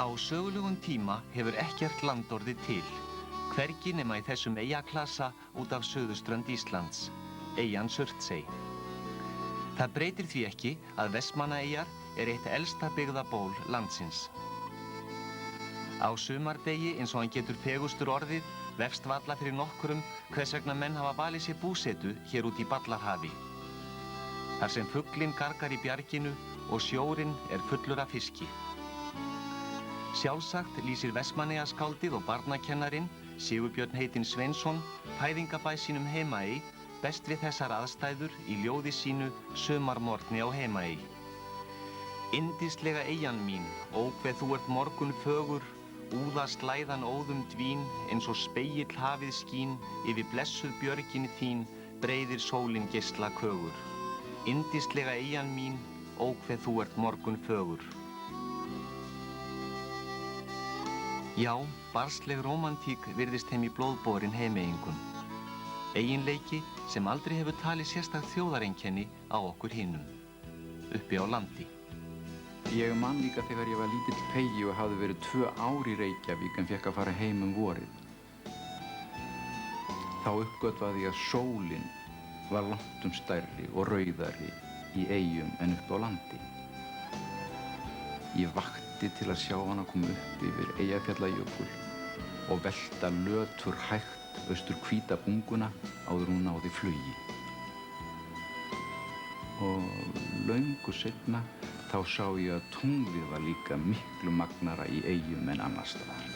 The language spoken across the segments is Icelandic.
Á sögulegum tíma hefur ekkert land orðið til, hvergi nema í þessum eyjaklasa út af suðurströnd Íslands, eyjan Surtsey. Það breytir því ekki að Vestmannaeyjar eitt elsta byggðaból landsins. Á sumardegi, eins og hann getur fegustur orðið, vefst varla fyrir nokkrum hvers vegna menn hafa valið sér búsetu hér út í Ballarhafi. Þar sem fuglinn gargar í bjarginu og sjórinn fullur af fiski. Sjálfsagt lýsir Vestmannaeyjaskáldið og barnakennarinn Sigurbjörn heitinn Sveinsson fæðingabæ sínum Heimaey best við þessar aðstæður í ljóði sínu Sumarmorgni á Heimaey. Yndislega eyjan mín, ó hve þú ert morgun fögur, úða slæðan óðum dvín, eins og spegill hafið skín, yfir blessuð björgin þín, breiðir sólin geisla kögur. Yndislega eyjan mín, ó hve þú ert morgun fögur. Já, barnsleg rómantík virðist þeim í blóðborin heimeyingum. Eiginleiki sem aldrei hefur talið sérstakt þjóðareinkenni á okkur hinum, uppi á landi. Ég man líka þegar ég var lítill peyji og hafði verið 2 ár í Reykjavík en fékk að fara heim vorið. Þá uppgötvaði ég að sólin var langtum stærri og rauðari í eyjum en uppi á landi. Ég vakti til að sjá hana koma upp yfir Eyjafjallajökul og velta lötur hægt austur hvíta bunguna áður hún náði flugi. Og löngu seinna þá sá ég að tunglið var líka miklu magnara í eyjum en annars staðar.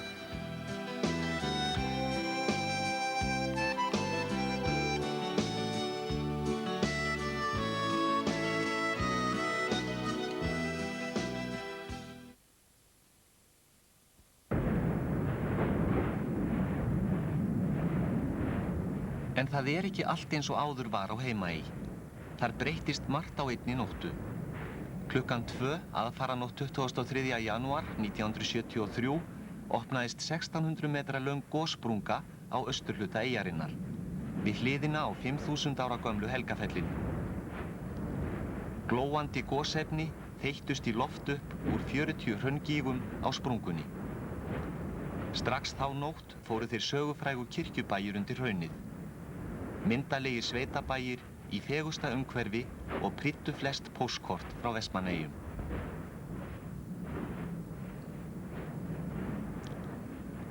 En það ekki allt eins og áður var á Heimaey. Þar breyttist margt á einni nóttu. Klukkan 2 aðfaranótt 23. janúar 1973 opnaðist 1600 metra löng gossprunga á austurhluta eyjarinnar, við hliðina á 5000 ára gömlu Helgafellinu. Glóandi gosefni þeyttust í loft upp úr 40 hraungígum á sprungunni. Strax þá nótt fóru þeir sögufrægu kirkjubæir undir hraunið. Myndarlegir sveitabæir í fegusta umhverfi og prýddu flest póstkort frá Vestmannaeyjum.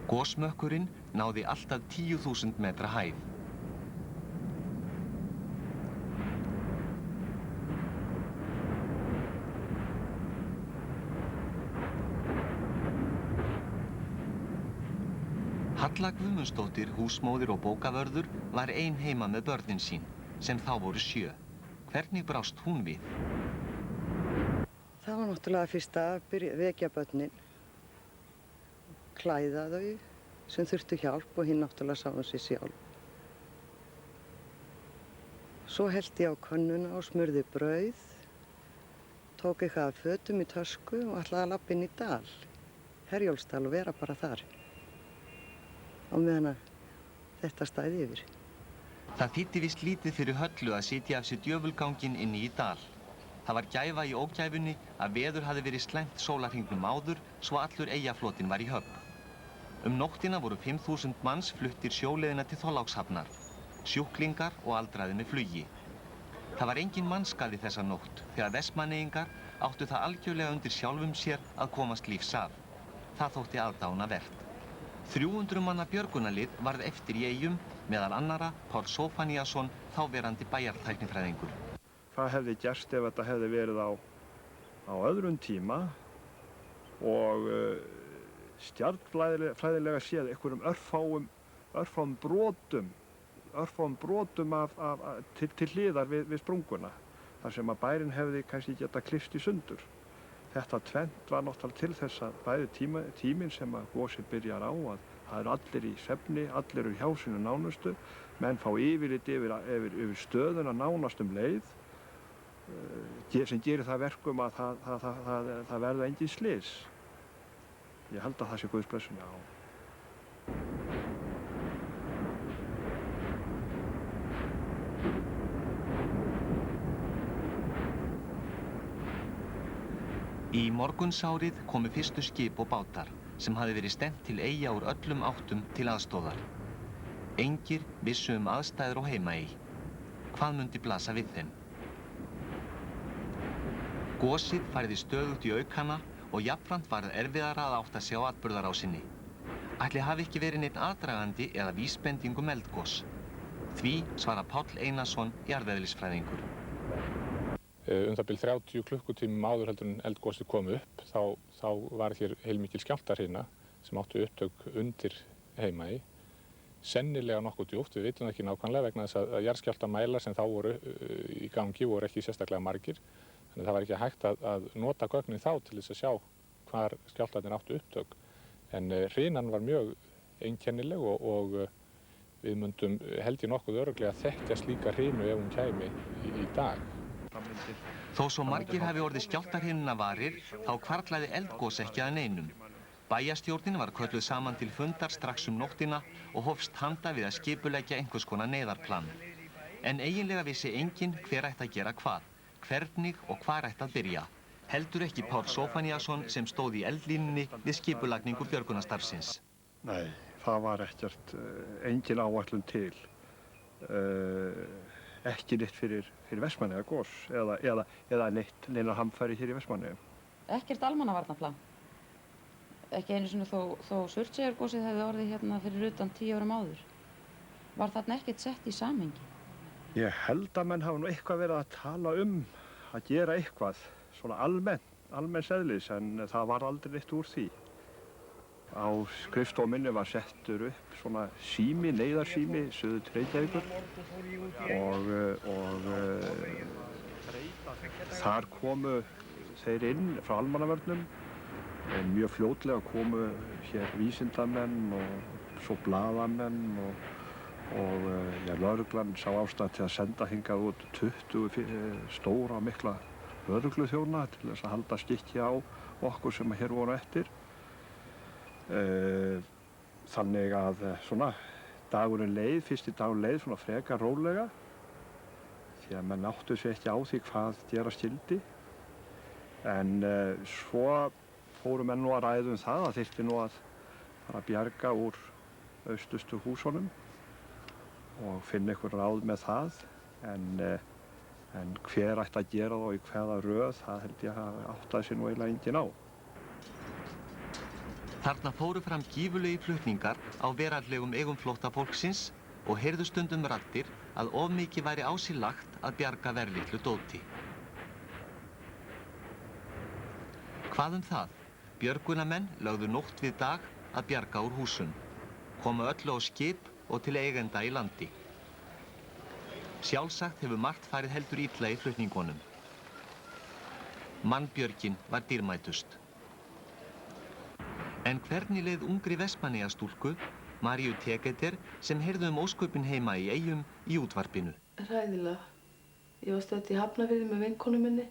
Gosmökkurinn náði allt að 10.000 metra hæð. Halla Guðmundsdóttir, húsmóðir og bókavörður, var ein heima með börnin sín, sem þá voru 7. Hvernig brást hún við? Það var náttúrulega fyrst að vekja börnin, klæða þau sem þurftu hjálp og hinn náttúrulega sá sig sjálf. Svo hellti ég á könnuna og smurði brauð, tók eitthvað af fötum í tösku og ætlaði að labba inn í dal, Herjólfsdal, og vera bara þar á meðan að þetta stæði yfir. Það þýddi víst lítið fyrir Höllu að sitja af sér djöfulganginn inni í dal. Það var gæfa í ógæfunni að veður hafði verið slæmt sólarhringnum áður svo allur eyjaflotinn var í höfn. Nóttina voru 5.000 manns fluttir sjóleiðina til Þorlákshafnar, sjúklingar og aldraðir með flugi. Það var engin mannskaði þessa nótt þegar Vestmannaeyingar áttu það algjörlega undir sjálfum sér að komast lífs af. Það þótti aðdánavert. 300 manna björgunarlið varð eftir í eyjum, meðal annara Páll Zóphóníasson, þáverandi bæjartæknifræðingur. Hvað hefði gerst ef þetta hefði verið á öðrum tíma og stjarnfræðilega séð einhverjum örfáum brotum til hliðar við sprunguna, þar sem að bærinn hefði kannski getað klipst í sundur. Þetta tvennt var náttúrulega til þess að bæði tíminn sem að gosið byrjar á, að það eru allir í svefni, allir eru hjá sínu nánustu, menn fá yfirlit yfir stöðuna nánast leið, sem gerir það verkum að það verða engin slys. Ég held að það sé Guðs blessun, já. Í morgunsárið komu fyrstu skip og bátar sem hafði verið stefnt til eyja úr öllum áttum til aðstoðar. Engir vissu aðstæður á Heimaey. Hvað mundi blasa við þeim? Gosið færði stöðugt í aukana og jafnframt varð erfiðara að átta sig á atburðarásinni. Ætli hafi ekki verið neinn aðdragandi eða vísbending eldgos. Því svarar Páll Einarsson, jarðeðlisfræðingur. Það bil 30 klukkutímum áður heldur en eldgosið kom upp, þá var hér heilmikil skjálftahrina sem áttu upptök undir Heimaey. Sennilega nokkuð djúpt, við vitum það ekki nákvæmlega vegna þess að jarðskjálftamælar sem þá voru í gangi voru ekki sérstaklega margir. Þannig að það var ekki hægt að nota gögnin þá til þess að sjá hvar skjálftarnir áttu upptök. En hrinan var mjög einkennileg og við myndum held ég nokkuð örugglega þekkja slíka hrinu ef hún kæmi í dag. Þó svo margir hafi orðið skjálftahrínuna varir, þá hvarflaði eldgos ekki að neinum. Bæjarstjórnin var kölluð saman til fundar strax nóttina og hófst handa við að skipuleggja einhvers konar neyðarplan. En eiginlega vissi enginn hver ætti að gera hvað, hvernig og hvar ætti að byrja. Heldur ekki Páll Zóphóníasson sem stóð í eldlínunni við skipulagningu björgunarstarfsins. Nei, það var ekkert, engin áætlun til. Ekki neitt fyrir Vestmannaeyjagos eða neina hamfæri hér í Vestmannaeyjum. Ekkert almannavarnaplan. Ekki einu sinni þó Surtseyjargosið hefði orðið hérna fyrir utan 10 árum áður. Var þarna ekkert sett í samhengi? Ég held að menn hafa nú eitthvað verið að tala að gera eitthvað, svona almenns eðlis, en það var aldrei neitt úr því. Á skrifstofu minni var settur upp svona sími, neyðarsími, suður til Reykjavíkur og þar komu þeir inn frá almannavörnum. Mjög fljótlega komu hér vísindamenn og svo blaðamenn og lögreglan sá ástæðu til að senda hingað út 20 stóra og mikla lögregluþjóna til þess að halda skikki á okkur sem hér voru eftir. Þannig að svona fyrsti dagurinn leið svona frekar rólega því að menn áttu sig ekki á því hvað gera skyldi. En svo fóru menn nú að ræða það að þyrfti nú að fara að bjarga úr austustu húsunum og finna einhver ráð með það. En hver ætti að gera það og í hvaða röð, það held ég að áttaði sig nú eiginlega enginn á. Þarna fóru fram gífurlegir flutningar á veraldlegum eigum flóttafólksins og heyrðu stundum raddir að of mikið væri á sig lagt að bjarga verðlitlu dóti. Hvað það? Björgunamenn lögðu nótt við dag að bjarga úr húsum, komu öllu á skip og til eigenda í landi. Sjálfsagt hefur margt farið heldur illa í flutningunum. Mannbjörgin var dýrmætust. En hvernig leið ungri Vestmannaeyjastúlku, Maríu Tegeter, sem heyrði ósköpin heima í Eyjum í útvarpinu? Hræðilega. Ég var stödd í Hafnarfirði með vinkonu minni.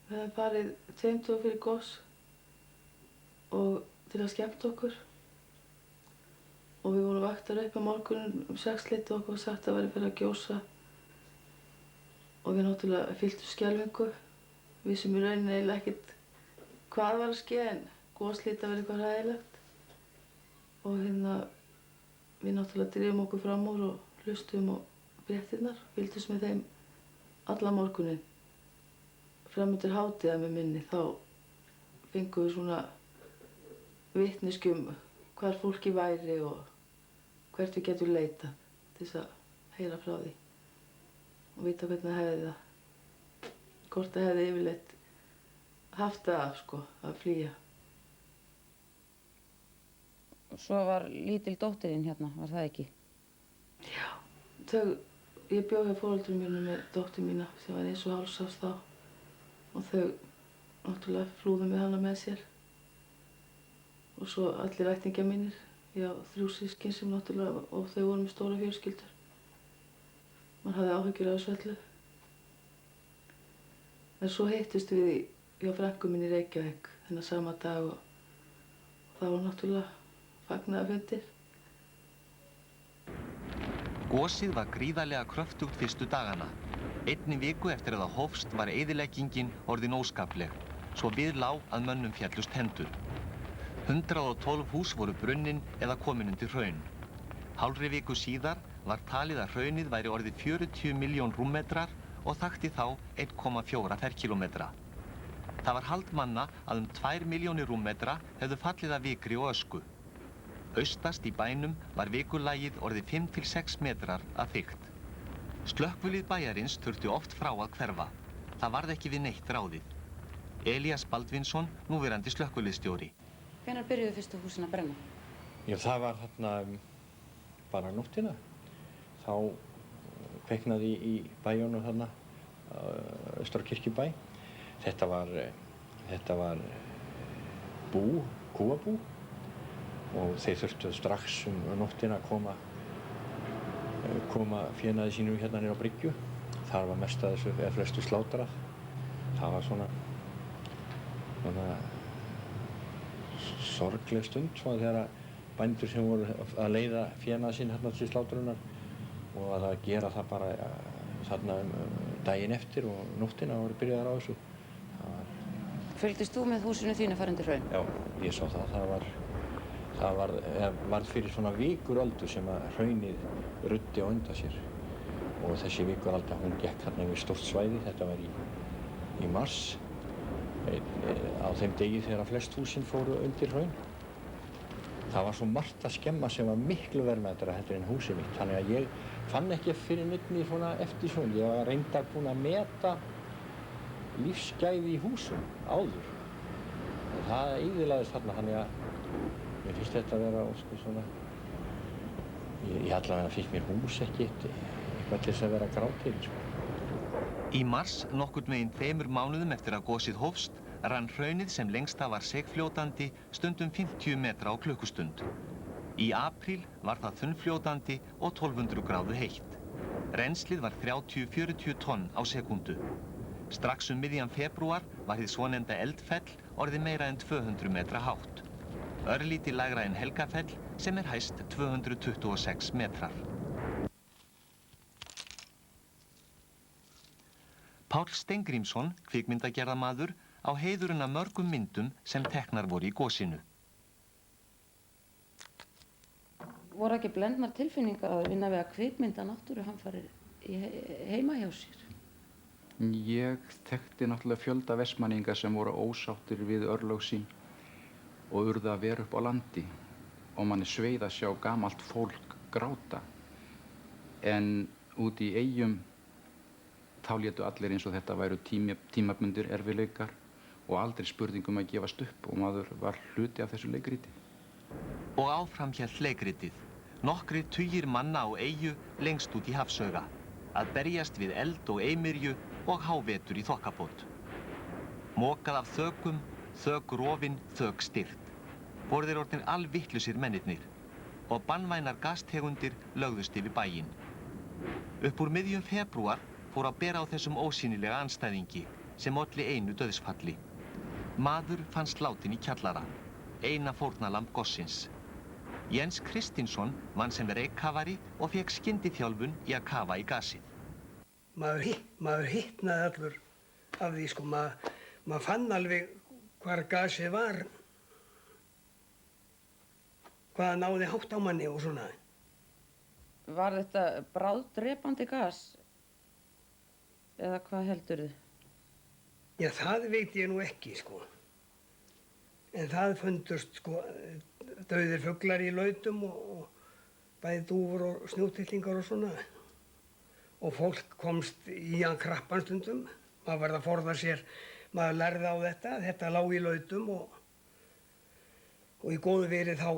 Við höfum farið 2 dögum fyrir gos og til að skemmta okkur. Og við vorum vaktar upp á morgunum 6 og okkur sagt að væri fyrir að gjósa. Og við náttúrulega fylltum skelfingu. Við sem í rauninni eiginlega ekkert hvað var að ske en goslít að vera eitthvað hræðilegt. Og við náttúrulega drifum okkur fram úr og hlustum á fréttirnar. Fylgdust með þeim alla morguninn. Fram undir hátíða með minni þá fengum við svona vitneskju hvar fólki væri og hvert við getum leitað til þess að heyra frá því og vita hvernig það hefði það. Hvort það hefði yfirleitt haft það að flýja. Svo var lítil dóttirinn hérna, var það ekki? Já, ég bjó hjá foreldrum mínum með dóttur mína sem var 1 og hálfs árs þá og þau náttúrulega flúðu með hana með sér. Og svo allir ættingjar mínir, ég á 3 systkin sem náttúrulega og þau voru með stóra fjölskyldur. Man hafði áhyggjur af þessu öllu. En svo hittust við hjá frænku minni í Reykjavík þennan sama dag og það var náttúrulega fagnaðarfundir. Gosið var gríðarlega kröftugt fyrstu dagana. 1 viku eftir að það hófst var eyðileggingin orðin óskapleg. svo við lá að mönnum féllust hendur. 112 hús voru brunnin eða komin undir hraun. Hálfri viku síðar var talið að hraunið væri orðið 40 miljón rúmmetrar og þakti þá 1,4 ferkílómetra. Það var hald manna að 2 milljónir rúmmetra hefðu fallið af vikri og ösku. Austast í bænum var vikulagið orðið 5 til 6 metrar að þykkt. Slökkvilið bæjarins þurfti oft frá að hverfa. Það varð ekki við neitt ráðið. Elías Baldvinsson, núverandi slökkviliðsstjóri. Hvenær byrjuðu fyrstu húsin að brenna? Já, það var þarna bara nóttina. Þá kveiknaði í bæjunum þarna, austur á Kirkjubæ. Þetta var bú, kúabú, og þeir þurftu strax nóttina að koma fénaði sínum hérna niður á bryggju. Þar var mest að þessu, eða flestu slátrað. Það var svona sorgleg stund, svona þegar bændur sem voru að leiða fénaði sín hérna til slátrunar og að gera það bara þarna daginn eftir og nóttina voru byrjaðar á þessu. Fylgdist þú með húsinu þínu fara undir hraun? Já, ég sá það. Það varð fyrir svona vikuröldu sem að hraunið ruddi á undan sér. Og þessi vikuralda, hún gekk hérna yfir stórt svæði. Þetta var í mars, á þeim degi þegar flest húsin fóru undir hraun. Það var svo margt að skemma sem var miklu verðmætara heldur en húsið mitt. Þannig að ég fann ekki fyrir neitt svona eftirsjón. Ég var reyndar búinn að meta lífsgæði í húsum áður. Það eyðilagðist þarna, þannig að mér finnst þetta að vera svona... Ég allavega finnst mér hús ekki eitthvað til þess að vera gráttil, Í mars, nokkurn veginn 3 mánuðum eftir að gosið hófst, rann hraunið sem lengsta var seigfljótandi stundum 50 metra á klukkustund. Í apríl var það þunnfljótandi og 1200 gráðu heitt. Rennslið var 30-40 tonn á sekúndu. Strax miðjan febrúar var hið svonefnda Eldfell orðið meira en 200 metra hátt. Örlítið lægra en Helgafell sem hæst 226 metrar. Páll Steingrímsson, kvikmyndagerðarmaður, á heiðurinn af mörgum myndum sem teknar voru í gosinu. Voru ekki blendnar tilfinningar að vinna við að kvikmynda náttúruhamfarir heima hjá sér? Ég þekkti náttúrulega fjölda vestmanninga sem voru ósáttir við örlög sín og urðu að vera upp á landi og manni sveið að sjá gamalt fólk gráta. En út í eyjum þá létu allir eins og þetta væru tímabundir erfiðleikar og aldrei spurningum að gefast upp og maður var hluti af þessu leikriti. Og áfram hélt leikritið. Nokkrir tugir manna á eyju lengst út í hafsauga. Að berjast við eld og eymyrju og hávetur í þokkabót. Mokað af þökum, þök rofin, þök styrt. Voru þeir orðnir alvittlusir mennirnir og banvænar gastegundir lögðust yfir bæinn. Upp úr miðjum febrúar fór að bera á þessum ósýnilega andstæðingi sem olli einu dauðsfalli. Maður fannst látinn í kjallara, eina fórnarlamb gossins. Jens Kristinsson vann sem reykkafari og fékk skyndiþjálfun í að kafa í gasið. Maður hittnaði allur af því, sko. Maður fann alveg hvar gasið var, hvað það náði hátt á manni og svona. Var þetta bráðdrepandi gas? Eða hvað heldurðu? Já, það veit ég nú ekki, sko. En það fundust, sko, dauðir fuglar í lautum og bæði dúfur og snjótittlingar og svona. Og fólk komst í hann krappan stundum. Maður varð að forða sér, maður lærði á þetta lá í lautum og í góðu verið þá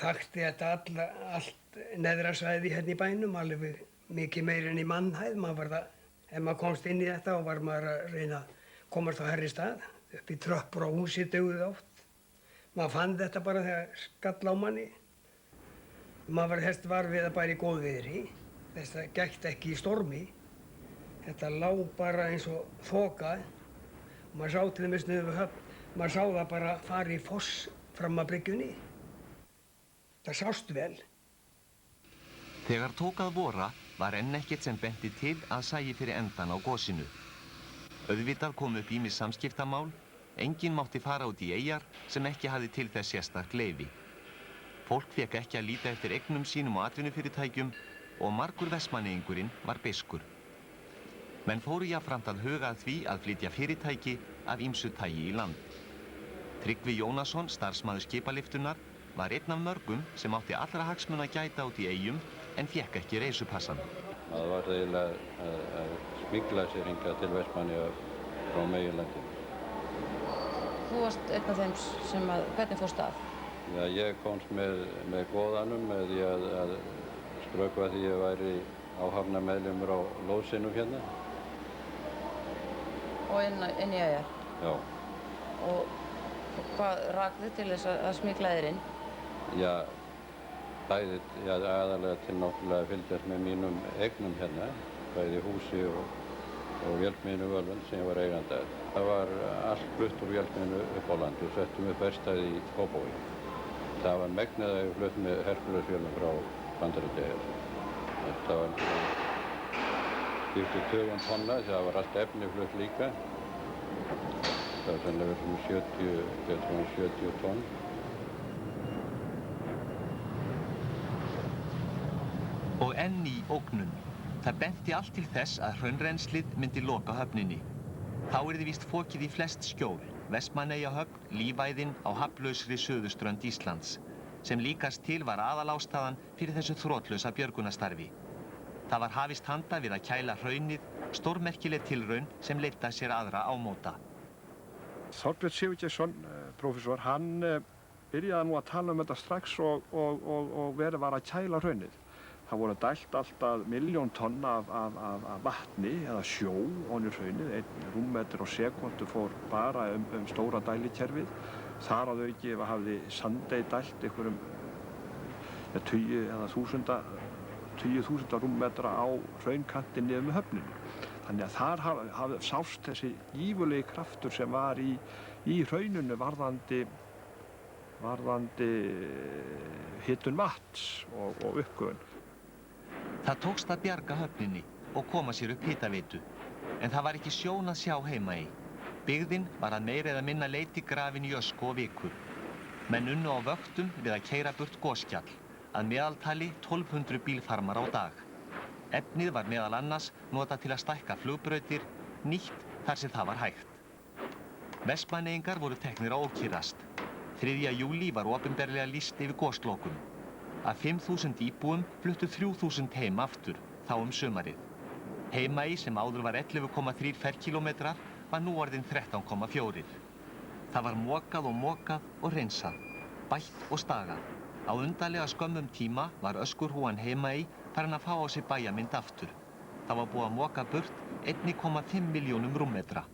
þakti þetta allt neðra svæði hérna í bænum, alveg mikið meira en í mannhæð. Ef maður komst inn í þetta og var maður að reyna að komast á hærri stað, upp í tröppur á húsi dugði oft. Maður fann þetta bara þegar skall á manni. Maður var helst var við að bara í góðviðri. Þetta gekk ekki í stormi. Þetta lá bara eins og þoka. Maður sá til dæmis niður við höfn, maður sá það bara fara í foss fram að bryggjunni. Það sást vel. Þegar tók að vora var enn ekkert sem benti til að sæi fyrir endan á gosinu. Auðvitað kom upp ýmis samskiptamál enginn mátti fara út í eyjar sem ekki hafði til þess sérstakt leyfi. Fólk fékk ekki að líta eftir eignum sínum og atvinnufyrirtækjum og margur vestmannaeyingurinn var beiskur. Menn fóru jafnframt að huga að því að flytja fyrirtæki af ýmsu tagi í land. Tryggvi Jónasson, starfsmaður skipaliftunar, var einn af mörgum sem átti allra hagsmuna að gæta út í eyjum en fékk ekki reisupassan. Það var eiginlega að smygla sér hingað til Vestmannaeyja frá meginlandi. Þú varst einn af þeim sem hvernig fórstu að? Já, ég komst með góðanum með því að skrökva því ég væri áhafnarmeðlimur á lóðsinum hérna. Og inn í eyjar? Já. Og hvað rak þið til þess að smygla þér inn? Já, aðalega til náttúrulega að fylgjast með mínum eignum hérna, bæði húsi og vélsmiðjunni Völund sem ég var eigandi að. Það var allt flutt úr vélsmiðjunni upp á land og settum upp verkstæði í Kópavogi. Það var megnið að ég flutt með Herkulesvélum frá Bandaríkjaher. Þetta var skiptið 20 tonna, það var allt efni flutt líka. Það var sannlega verið 70 tonn. Og enn í ógnun. Það benti allt til þess að hraunrennslið myndi loka höfninni. Þá yrði víst fokið í flest skjól, Vestmannaeyjahöfn, lífæðin á hafnlausri suðurströnd Íslands, sem líkast til var aðalástæðan fyrir þessu þrotlausa björgunarstarfi. Það var hafist handa við að kæla hraunið, stórmerkileg tilraun sem leiddi af sér aðra ámóta. Þorbjörn Sigurgeirsson, prófessor, hann byrjaði nú að tala um þetta strax og verið var að kæla hraunið. Það voru dælt alltaf 1.000.000 tonn af vatni eða sjó ofan í hraunið, 1 rúmmetri á sekúndu fór bara stóra dælikerfið. Þar að auki hafði Sandey dælt einhverjum 20.000 rúmmetra á hraunkanti niður með höfninu. Þannig að þar sást þessi gífurlegi kraftur sem var í hrauninu varðandi hitun vatns og uppgufun. Það tókst að bjarga höfninni og koma sér upp hitaveitu, en það var ekki sjón að sjá heima í. Byggðin var að meira eða minna leyti grafin í ösku og viku. Menn unnu á vöktum við að keyra burt gosskjall, að meðaltali 1200 bílfarmar á dag. Efnið var meðal annars notað til að stækka flugbrautir, nýtt þar sem það var hægt. Vestmannaeyingar voru teknir á ókyrrast. 3. júlí var opinberlega lýst yfir goslokum. Af 5.000 íbúum fluttu 3.000 heim aftur, þá sumarið. Heimaey sem áður var 11,3 ferkílómetrar var nú orðinn 13,4. Það var mokað og hreinsað, bætt og stagað. Á undarlega skömmum tíma var öskurhúan Heimaey farin að fá á sig bæjamynd aftur. Það var búið að moka burt 1,5 milljónum rúmmetra.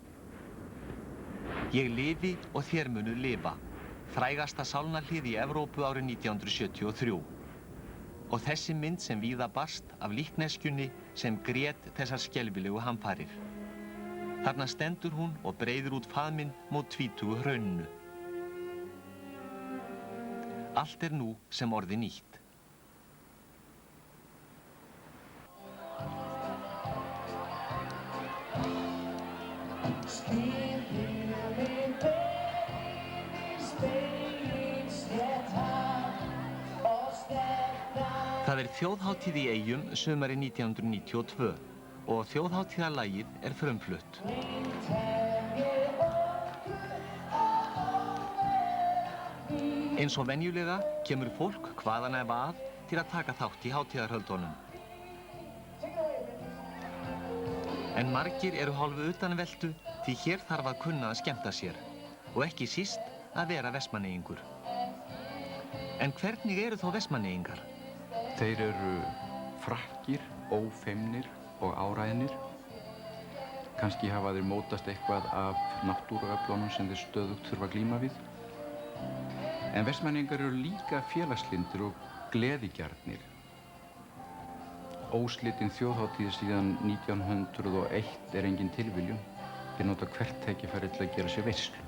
Ég lifi og þér munuð lifa. Frægasta sálnahlið í Evrópu árið 1973. Og þessi mynd sem víða barst af líkneskjunni sem grét þessar skelfilegu hamfarir. Þarna stendur hún og breiðir út faðminn mót tvítugu hrauninu. Allt nú sem orði nýtt. Það þjóðhátíð í Eyjum sumarið 1992 og þjóðhátíðarlagið frumflutt. Eins og venjulega kemur fólk hvaðan eða að til að taka þátt í hátíðarhöldunum. En margir eru hálfu utanveltu því hér þarf að kunna að skemmta sér og ekki síst að vera vestmanneyingur. En hvernig eru þó vestmanneyingar? Þeir eru frakkir, ófeimnir og áræðnir. Kannski hafa þeir mótast eitthvað af náttúruöflunum sem þeir stöðugt þurfa að glíma við. En vestmanneyingar eru líka félagslyndir og gleðigjarnir. Óslitin þjóðhátíð síðan 1901 engin tilviljun. Þeir nota hvert tækifæri til að gera sér veislu.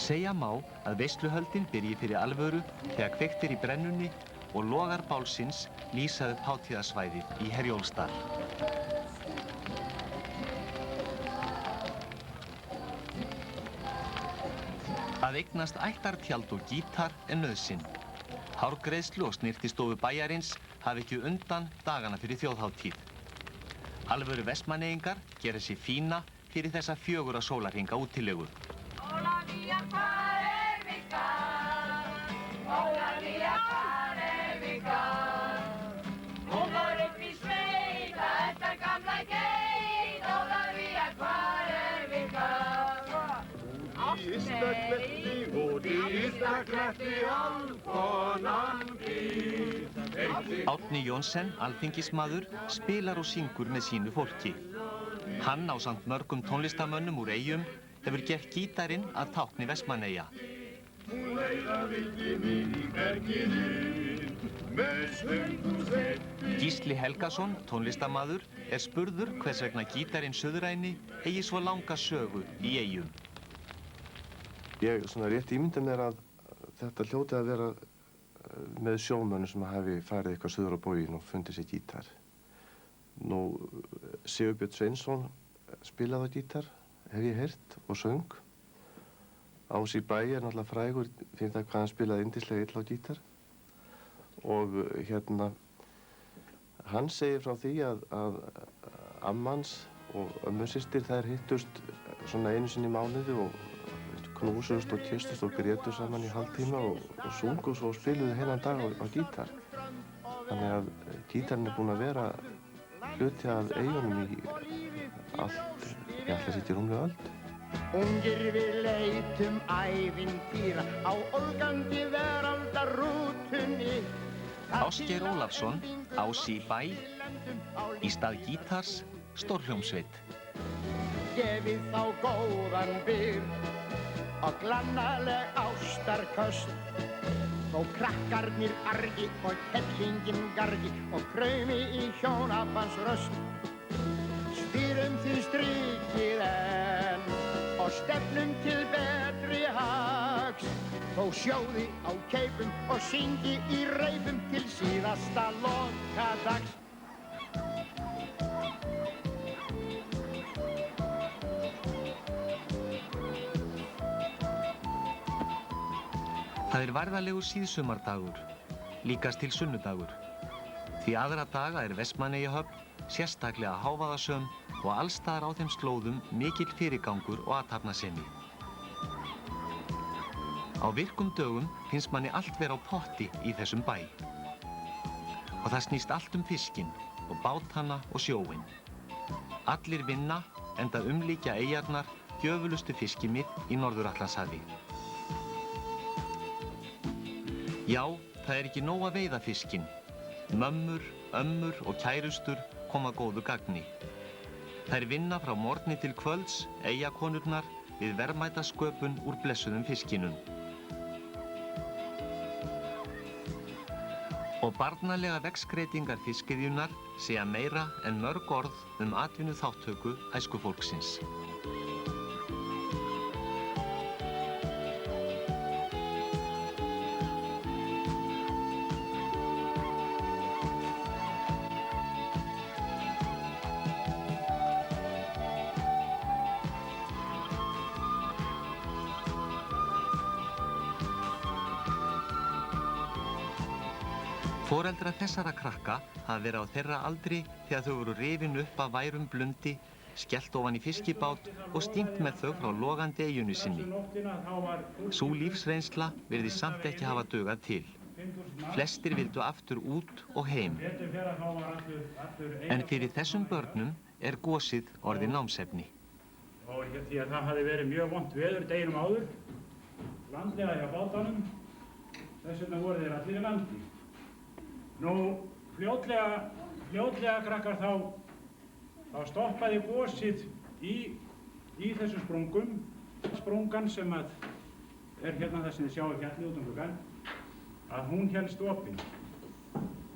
Segja má að veisluhöldin byrji fyrir alvöru þegar kveikt í brennunni og logar bálsins lýsa upp hátíðarsvæðið í Herjólfsdal. Að eignast ættartjald og gítar nauðsyn. Hárgreiðslu og snyrtistofu bæjarins hafi ekki undan dagana fyrir þjóðhátíð. Alvöru Vestmannaeyingar gera sig fína fyrir þessa 4 sólarhringa útilegu. Árni Johnsen, alþingismaður, spilar og syngur með sínu fólki. Hann ásamt mörgum tónlistarmönnum úr Eyjum hefur gert gítarinn að tákni Vestmannaeyja. Gísli Helgason, tónlistarmaður, spurður hvers vegna gítarinn suðræni eigi svo langa sögu í Eyjum. Ég rétt ímynda mér að þetta hljóti að vera með sjómönnum sem hafi farið eitthvað suður á bóginn og fundið sér gítar. Nú, Sigurbjörn Sveinsson spilaði á gítar, hef ég heyrt, og söng. Ási Bæ náttúrulega frægur fyrir það hvað hann spilaði yndislega illa á gítar. Og hann segir frá því að ammans og ömmusystir þær hittust svona einu sinni í mánuði og knúsust og kysstust og grétu saman í hálftíma og sungu svo og spiluðu heilan dag á gítar. Þannig að gítarinn búinn að vera hluti af Eyjunum í allt, ég ætla að sitja í rúmlega öld. Ungir við leitum ævintýra á ólgandi veraldarrútunni. Ásgeir Ólafsson, Ási Bæ, í stað gítars, stórhljómsveit. Gefið þá góðan byr og glannaleg ástarköst. Þó krakkarnir argi og kettlingin gargi og kraumi í hjónabans röst. Stýrum því strikið enn og stefnum til betri hags. Þó sjóði á keipum og syngi í reipum til síðasta lokadags. Það varðalegur síðsumardagur, líkast til sunnudagur. Því aðra daga Vestmannaeyjahöfn sérstaklega hávaðasöm og allstaðar á þeim slóðum mikill fyrirgangur og athafnasemi. Á virkum dögum finnst manni allt vera á potti í þessum bæ. Og það snýst allt fiskinn og bátana og sjóinn. Allir vinna enda umlíkja eyjarnar gjöfulustu fiskimið í Norður-Atlantshafi. Já, það ekki nóg að veiða fiskinn. Mömmur, ömmur og kærustur koma góðu gagni. Þær vinna frá morgni til kvölds, eyjakonurnar, við verðmætasköpun úr blessuðum fiskinum. Og barnalega veggskreitingar fiskiðjunnar segja meira en mörg orð atvinnuþátttöku æskufólksins. Foreldrar þessara krakka hafa verið á þeirra aldri þegar þau voru rifin upp af værum blundi, skellt ofan í fiskibát og stímt með þau frá logandi eyjunni sinni. Sú lífsreynsla virðist samt ekki hafa dugað til. Flestir vildu aftur út og heim. En fyrir þessum börnum gosið orðið námsefni. Og því að það hafði verið mjög vont veður deginum áður, landlega hjá bátanum, þess vegna voru þeir allir í landi. Nú, fljótlega krakkar þá stoppaði gosið í þessum sprungum. Sprungan sem hérna það sem þið sjáu fjallið út gluggann, að hún hélst opin.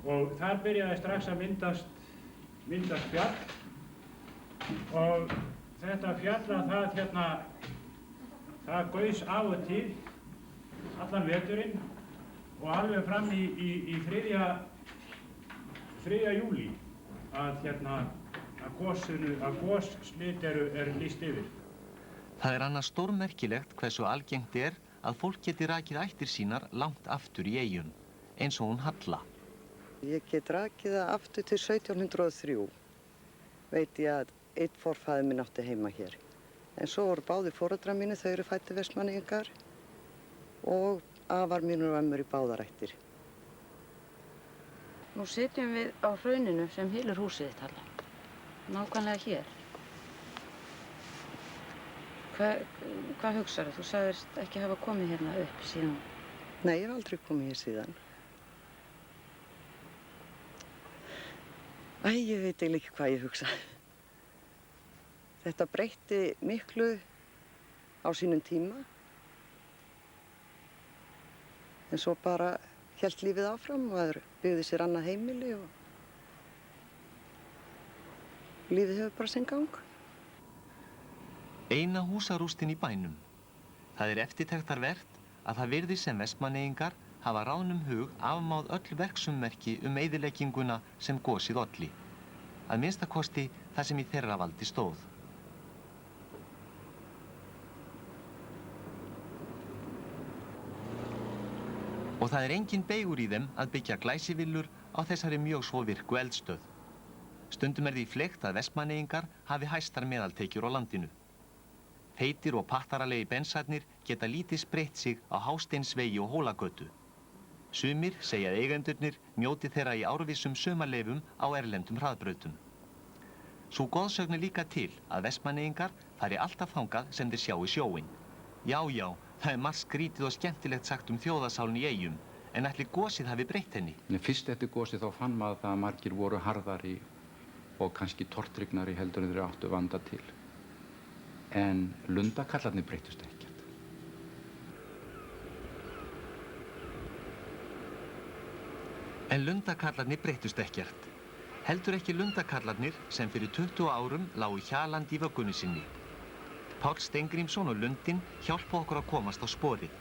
Og þar byrjaði strax að myndast fjall. Og þetta fjall það gaus af og til allan veturinn og alveg fram í 3. júlí að gosslit lýst yfir. Það annars stórmerkilegt hversu algengt að fólk geti rakið ættir sínar langt aftur í eyjum, eins og hún Halla. Ég get rakið það aftur til 1703. Veit ég að einn forfaðir minn átti heima hér. En svo voru báðir foreldrar mínir, þau eru fæddir Vestmannaeyingar og afar mínur og ömmur í báðar ættir. Nú sitjum við á hrauninu sem hylur húsið þitt, Halla. Nákvæmlega hér. Hvað hugsaðu? Þú sagðist ekki hafa komið hérna upp síðan. Nei, ég hef aldrei komið hér síðan. Æ, ég veit eiginlega ekki hvað ég hugsa. Þetta breytti miklu á sínum tíma. En svo bara hélt lífið áfram og það byggði sér annað heimili og lífið hefur bara sinn gang. Eina húsarústin í bænum. Það eftirtektarvert að það virðist sem Vestmannaeyingar hafa ráðnum hug afmáð öll verksummerki eyðilegginguna sem gosið olli. Að minnsta kosti það sem í þeirra valdi stóð. Og það engin beygur í þeim að byggja glæsivillur á þessari mjög svo virku eldstöð. Stundum því fleygt að Vestmannaeyingar hafi hæstar meðaltekjur á landinu. Feitir og pattaralegi bensarnir geta lítið spreytt sig á Hásteinsvegi og Hólagötu. Sumir segja að eigendurnir njóti þeirra í árvissum sumarleyfum á erlendum hraðbrautum. Sú goðsögn líka til að Vestmannaeyingar fari alltaf þangað sem þeir sjá í sjóinn. Já, það margt skrítið og skemmtilegt sagt þjóðasálin í eyjum, en ætli gosið hafi breytt henni. Fyrst eftir gosið þá fann maður það að margir voru harðari og kannski tortrygnari heldur en þeir áttu vanda til. En lundakallarnir breyttust ekkert. En lundakallarnir breyttust ekkert. Heldur ekki lundakallarnir sem fyrir 20 árum lágu hjalandi í vöggunni sinni. Páll Steingrímsson og Lundinn hjálpa okkur að komast á sporið.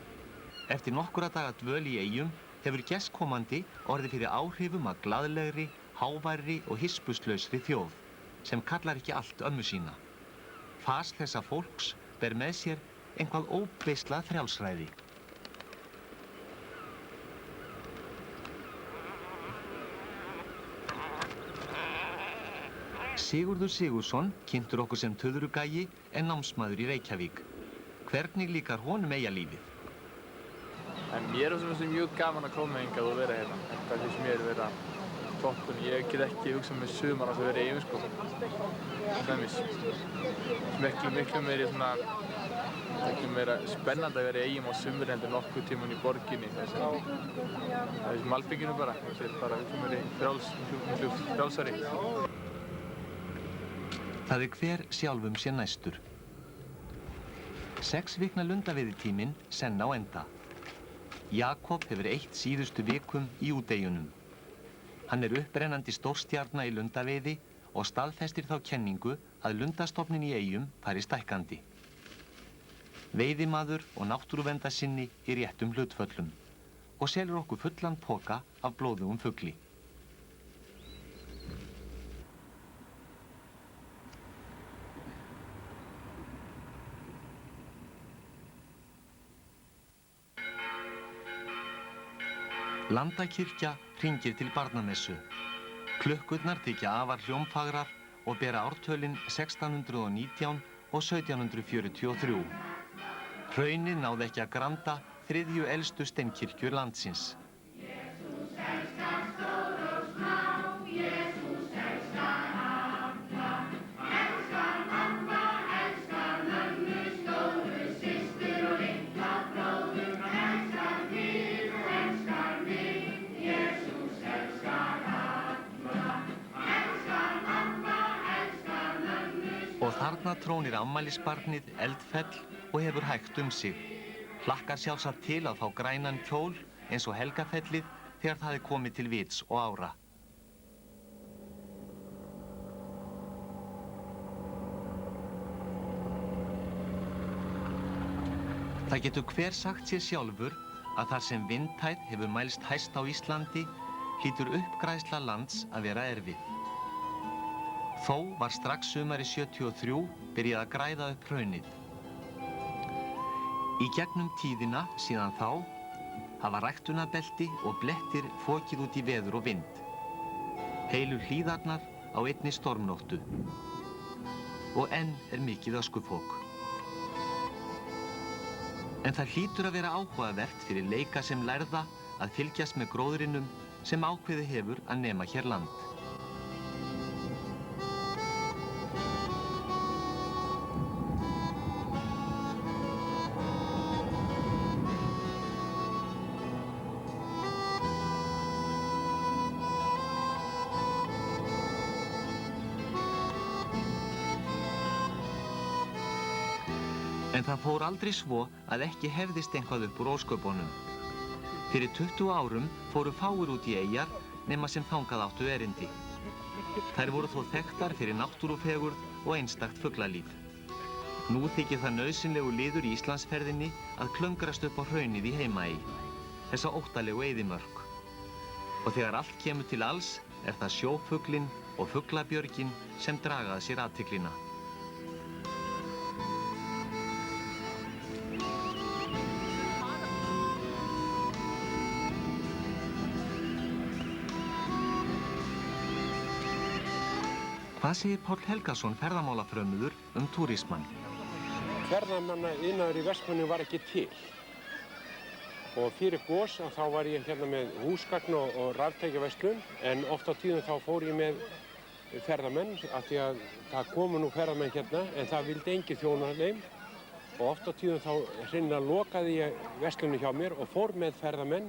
Eftir nokkura daga dvöl í eyjum hefur gestkomandi orðið fyrir áhrifum af glaðlegri, háværri og hispurslausri þjóð sem kallar ekki allt ömmu sína. Fas þessa fólks ber með sér eitthvað óbeislað frjálsræði. Sigurður Sigurðsson kynntur okkur sem töðrugæi en námsmaður í Reykjavík. Hvernig líkar honum eyjalífið? En mér er mjög gaman að koma hingað og vera hérna. Þetta finnst mér vera toppun. Ég get ekki hugsað með sumar að vera í eyjum, sko. Miklu meira spennandi að vera í eyjum á sumri heldur en nokkuð tíman í borginni. Það er malbygginu bara. Þetta er bara miklu frjálsari. Það hver sjálfum sér næstur. 6 vikna lundaveiðitíminn senn á enda. Jakob hefur eytt síðustu vikum í úteyjunum. Hann upprennandi stórstjarna í lundaveiði og staðfestir þá kenningu að lundastofnin í eyjum fari stækkandi. Veiðimaður og náttúruverndarsinni í réttum hlutföllum og selur okkur fullan poka af blóðugum fugli. Landakirkja hringir til barnamessu. Klukkurnar þykja afar hljómfagrar og bera ártölin 1619 og 1743. Hraunið náði ekki að granda 3. elstu steinkirkjur landsins. Og þarna trónir afmælisbarnið Eldfell og hefur hægt sig. Hlakkar sjálfsagt til að fá grænan kjól eins og Helgafellið þegar það komið til vits og ára. Það getur hver sagt sér sjálfur að þar sem vindhæð hefur mælst hæst á Íslandi hlýtur uppgræðsla lands að vera erfið. Þó var strax sumarið 73 byrjað að græða upp hraunið. Í gegnum tíðina síðan þá hafa ræktunarbelti og blettir fokið út í veður og vind. Heilu hlíðarnar á einni stormnóttu. Og enn mikið öskufok. En það hlýtur að vera áhugavert fyrir leika sem lærða að fylgjast með gróðrinum sem ákveðið hefur að nema hér land. En það fór aldrei svo að ekki hefðist eitthvað upp úr ósköpunum. Fyrir 20 árum fóru fáir út í eyjar nema sem þangað áttu erindi. Þær voru þó þekktar fyrir náttúrufegurð og einstakt fuglalíf. Nú þykir það nauðsynlegu liður í Íslandsferðinni að klöngrast upp á hraunið í Heimaey, þessa óttalegu eyðimörk. Og þegar allt kemur til alls það sjófuglinn og fuglabjörgin sem draga að sér athyglina. Hvað segir Páll Helgason ferðamálafrömuður túrismann? Ferðamannaiðnaður í Vestmannaeyjum var ekki til. Og fyrir gos þá var ég hérna með húsgagn og raftækjaverslun, en oft á tíðum þá fór ég með ferðamenn af því að það komu nú ferðamenn hérna en það vildi enginn þjóna þeim. Og oft á tíðum þá hreinlega lokaði ég verslunni hjá mér og fór með ferðamenn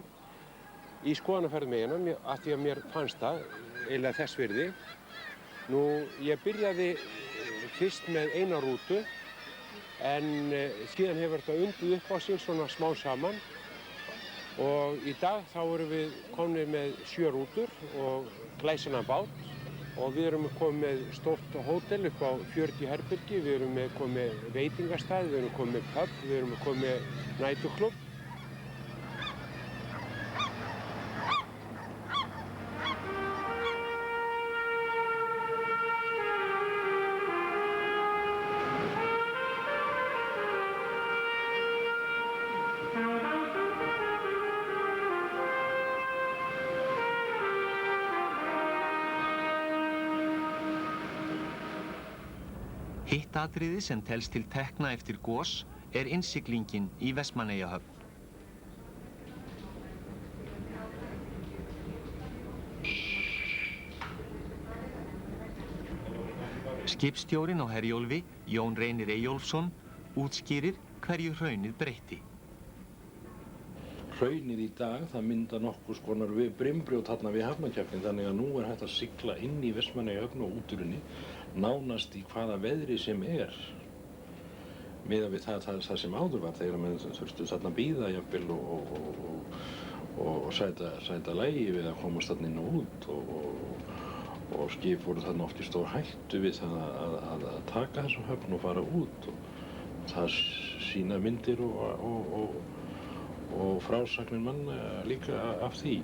í skoðanaferð með hérna af því að mér fannst það eiginlega þess virði. Nú, ég byrjaði fyrst með eina rútu en síðan hefur þetta undið upp á sig svona smá saman og í dag þá erum við komnir með 7 rútur og glæsilegan bát og við erum komið með stórt hótel upp á 40 herbergi, við erum komið með veitingastað, við erum komið með pub, við erum komið með næturklubb. Hitt atriði sem telst til tekna eftir gos innsiglingin í Vestmannaeyjahöfn. Skipstjórinn á Herjólfi, Jón Reynir Eyjólfsson, útskýrir hverju hraunið breytti. Hraunið í dag, það mynda nokkurs konar brimbrjót þarna við hafnarkjarninn, þannig að nú hægt að sigla inn í Vestmannaeyjahöfn og út úr henni, nánast í hvaða veðri sem miðað við það sem áður var þegar menn þurftu þarna að bíða jafnvel og sæta lægi við að komast þarna inn og út og skip voru þarna oft í stór hættu við það að taka þessum höfn og fara út og það sýna myndir og frásagnir manna líka af því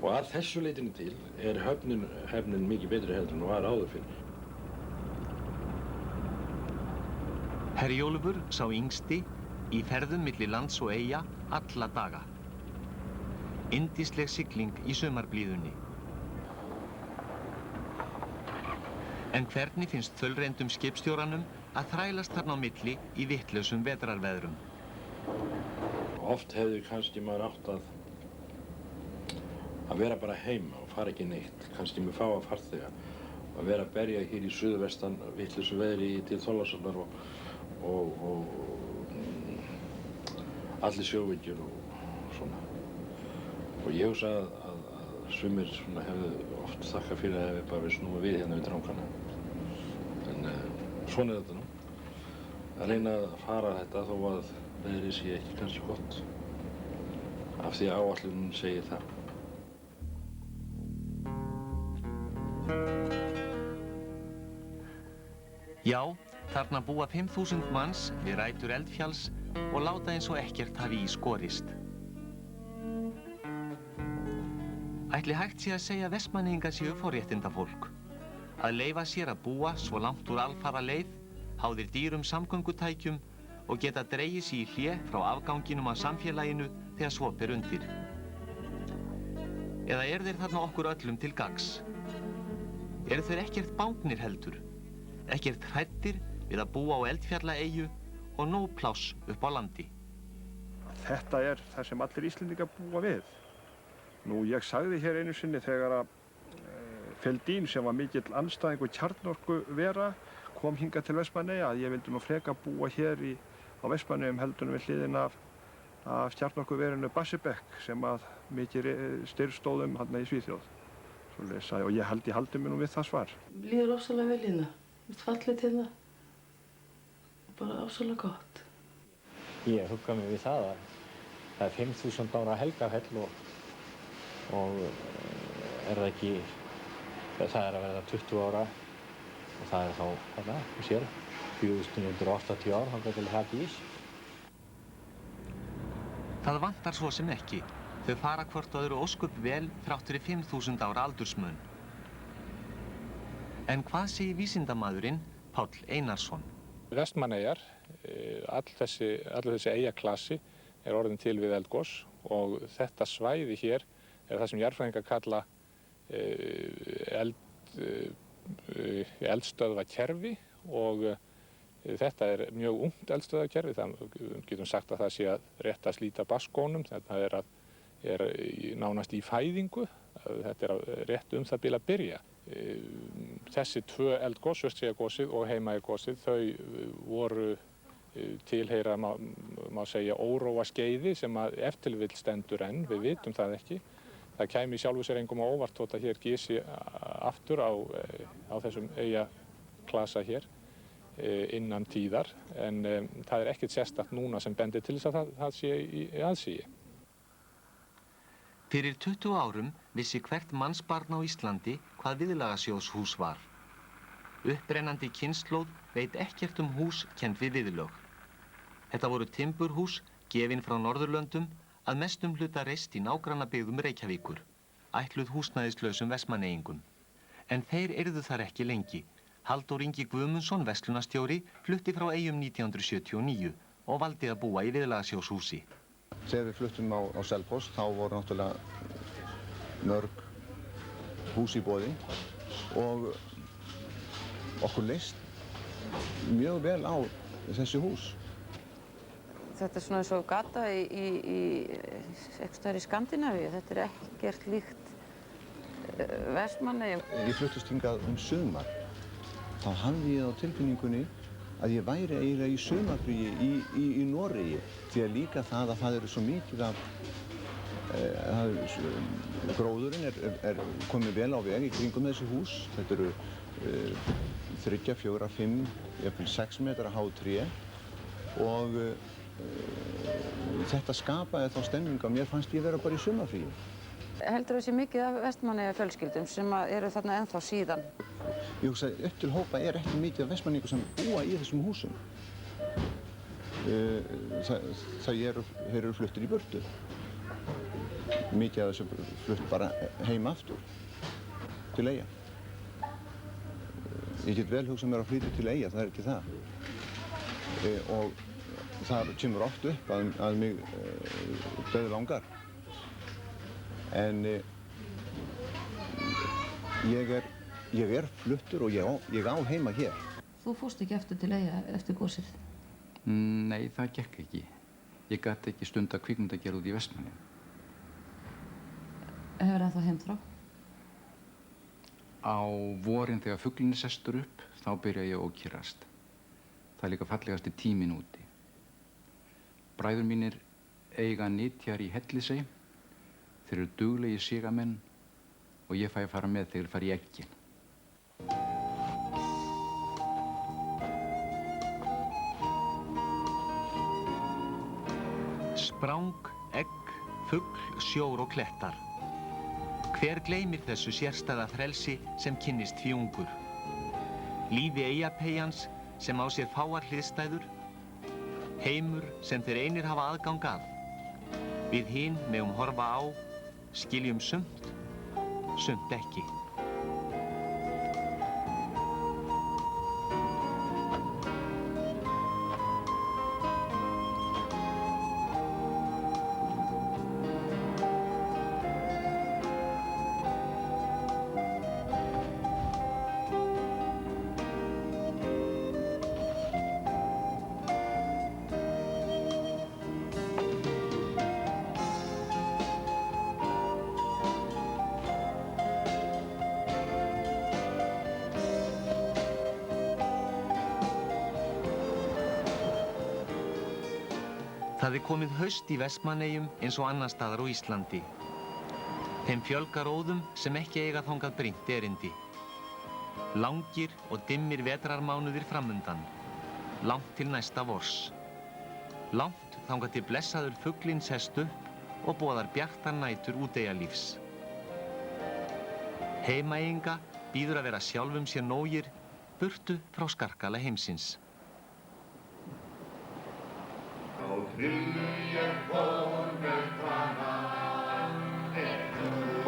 og að þessu leytinu til höfnin mikið betri heldur en var áður fyrir. Herjólfur sá yngsti í ferðum milli lands og eyja alla daga. Yndisleg sigling í sumarblíðunni. En hvernig finnst þaulreyndum skipstjóranum að þrælast þarna á milli í vitlausum vetrarveðrum? Oft hefði kannski maður átt að vera bara heima og fara ekki neitt, kannski með fáa farþega, að vera að berja hér í suðvestan vitlausu veðri til Þorlákshafnar og allir sjóveikir og svona. Og ég hugsa að sumir hefðu oft þakkað fyrir að við bara snúa við hérna við drangana. En svona þetta nú. Að reyna að fara þetta þó að veðrið sé ekki kannski gott. Af því að áætlunin segir það. Já, þarna búa 5.000 manns við rætur Eldfjalls og láta eins og ekkert hafi í skorist. Ætli hægt sé að segja að Vestmannaeyingar séu forréttindafólk. Að leyfa sér að búa svo langt úr alfara leið, háðir dýrum samgöngutækjum og geta dregið sig í hlé frá afganginum af samfélaginu þegar svo ber undir. Eða eru þeir þarna okkur öllum til gagns? Eru þeir ekkert bágnir heldur? Ekkert hræddir við að búa á eldfjallaeyju og nóg pláss upp á landi? Þetta er það sem allir Íslendingar búa við. Nú, ég sagði hér einu sinni þegar að Fellín, sem var mikill andstæðingur kjarnorkuvera, kom hingað til Vestmannaeyja að ég vildi nú frekar búa hér á Vestmannaeyjum heldur við hliðina af kjarnorkuverinu Barsebäck sem að mikið styrrstóðum hérna í Svíþjóð. Svoleiðis og ég haldi mér nú við það svar. Líður ofsalega vel hérna. Mér fallið hérna. Bara ofsalega gott. Ég hugga mig við það að það er 5.000 ára helgafell og er það ekki, það er að verða 20 ára og það er þá, þarna, þú sér, 4.980 ár, þangað til það gís. Það vantar svo sem ekki. Þau fara hvort öðru ósköp vel þrátt fyrir 5.000 ára aldursmun. En hvað segir vísindamaðurinn Páll Einarsson? Vestmannaeyjar, allur þessi eyjaklasi er orðin til við eldgos og þetta svæði hér er það sem jarðfræðingar kalla eldstöðvakerfi og þetta er mjög ungt eldstöðvakerfi. Það getum sagt að það sé að rétt að slíta baskónum, þetta er nánast í fæðingu, þetta er rétt það bil að byrja. Þessi tvö eldgos, Surtseyjargosið og Heimaeyjargosið, þau voru tilheyra, má segja, óróa skeiði sem að ef til vill stendur enn, við vitum það ekki. Það kæmi í sjálfu sér engum á óvart þótt að hér gisi aftur á þessum eyjaklasa hér innan tíðar, en það er ekkert sérstakt núna sem bendir til þess að það sé í aðsigi. Fyrir 20 árum vissi hvert mannsbarn á Íslandi hvað viðlagasjóðshús var. Upprennandi kynslóð veit ekkert hús kennd við viðlög. Þetta voru timburhús gefin frá Norðurlöndum að mestum hluta reist í nágrannabyggðum Reykjavíkur, ætluð húsnæðislausum Vestmannaeyingum. En þeir yrðu þar ekki lengi. Halldór Ingi Guðmundsson, verslunarstjóri, flutti frá Eyjum 1979 og valdi að búa í viðlagasjóðshúsi. Þegar við fluttum á Selfoss þá voru náttúrulega mörg hús í boði og okkur leist mjög vel á þessi hús. Þetta er svona eins og gata eitthvað staðar í Skandinavíu. Þetta er ekkert líkt Vestmannaeyjum. Ég fluttist hingað sumar. Þá hafði ég á tilfinningunni að ég væri eiginlega í sumarfríi í Noregi. Því að líka það að það eru svo mikið af gróðurinn er komið vel á veg í kringum þessi hús. Þetta eru 3, 4, 5, jafnvel 6 metra há tré og þetta skapaði þá stemningu að mér fannst ég vera bara í sumarfríi. Heldur þessi mikið af Vestmannaeyja fjölskyldum sem eru þarna ennþá síðan? Ég hugsa að upp til hópa er ekki mikið af Vestmanningum sem búa í þessum húsum. Þeir eru fluttir í burtu. Mikið af þessu flutt bara heim aftur til Eyja. Ég get vel hugsað mér að flytja til Eyja, það er ekki það. Og það kemur oft upp að mig dauðlangar. En ég er fluttur og ég á heima hér. Þú fórst ekki aftur til Eyja eftir gosið? Nei, það gekk ekki. Ég gat ekki stunda kvikmyndagerð út í Vestmannaeyjum. Hefur ennþá heimþrá? Á vorin þegar fuglinn sestur upp, þá byrja ég að ókyrrast. Það er líka fallegasti tíminn úti. Bræður mínir eiga nytjar í Hellisey. Þeir eru duglegir sigamenn og ég fæ að fara með þegar þeir fara í eggin. Sprang, egg, fugl, sjór og klettar. Hver gleymir þessu sérstæða frelsi sem kynnist því ungur? Lífi Eyjapeyjans sem á sér fáar hliðstæður, heimur sem þeir einir hafa aðgang að. Við hin megum horfa á, skiljum sumt, sumt ekki. Það komið haust í Vestmannaeyjum eins og annar staðar á Íslandi. Þeim fjölgar óðum sem ekki eiga þangað brýnt erindi. Langir og dimmir vetrarmánuðir framundan. Langt til næsta vors. Langt þangað til blessaður fuglinn sest upp og boðar bjartar nætur úteyjarlífs. Heimaeyinga býður að vera sjálfum sér nógir, burtu frá skarkala heimsins.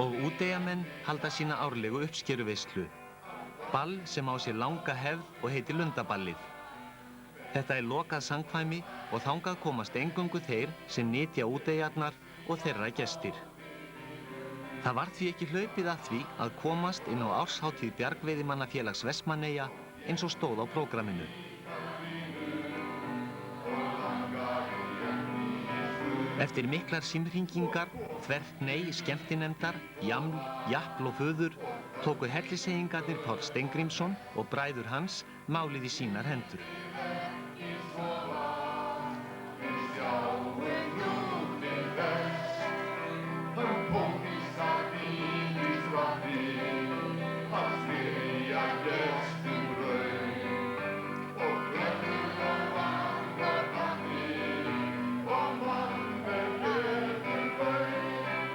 Og úteyjamenn halda sína árlegu uppskeruveislu. Ball sem á sér langa hefð og heitir Lundaballið. Þetta lokað samkvæmi og þangað komast eingöngu þeir sem nytja úteyjarnar og þeirra gestir. Það var því ekki hlaupið að því að komast inn á árshátíð Bjargveiðimannafélags Vestmannaeyja eins og stóð á prógramminu. Eftir miklar símhringingar, þvert nei, skemmtinefndar, jaml, japl og föður tóku helliseyingarnir Páll Steingrímsson og bræður hans málið í sínar hendur.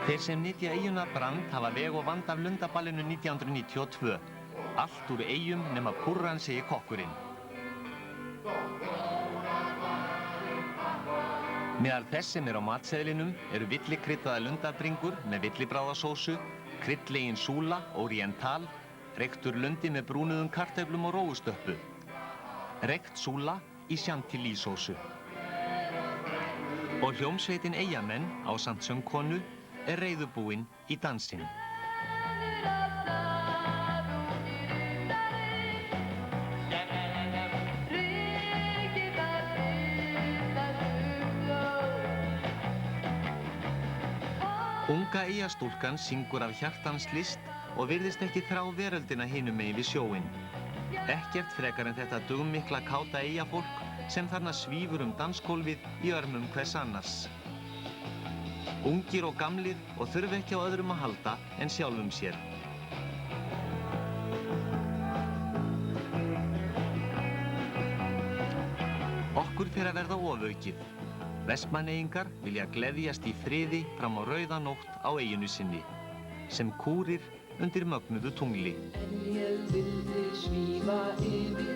Þeir sem nytja eyjuna Brand hafa veg og vand af Lundaballinu 1992. Allt úr eyjum nema púrran, segir kokkurinn. Meðal þess sem á matseðlinum eru villikryddaðar lundabringur með villibráðasósu, kryddlegin súla, oriental, reyktur lundi með brúnuðum kartöflum og rófustöppu. Reykt súla í chantilly-sósu. Og hljómsveitin Eyjamenn ásamt söngkonu er reiðubúinn í dansinn. Unga eyjastúlkan syngur af hjartans list og virðist ekki þrá veröldina hinum megin við sjóinn. Ekkert frekar en þetta dugmikla káta eyjafólk sem þarna svífur dansgólfið í örmum hvers annars. Ungir og gamlir og þurfi ekki á öðrum að halda en sjálfum sér. Okkur fer að verða ofaukið. Vestmannaeyingar vilja gleðjast í friði fram á rauða nótt á eyjunni sinni, sem kúrir undir mögnuðu tungli. En ég vildi svífa yfir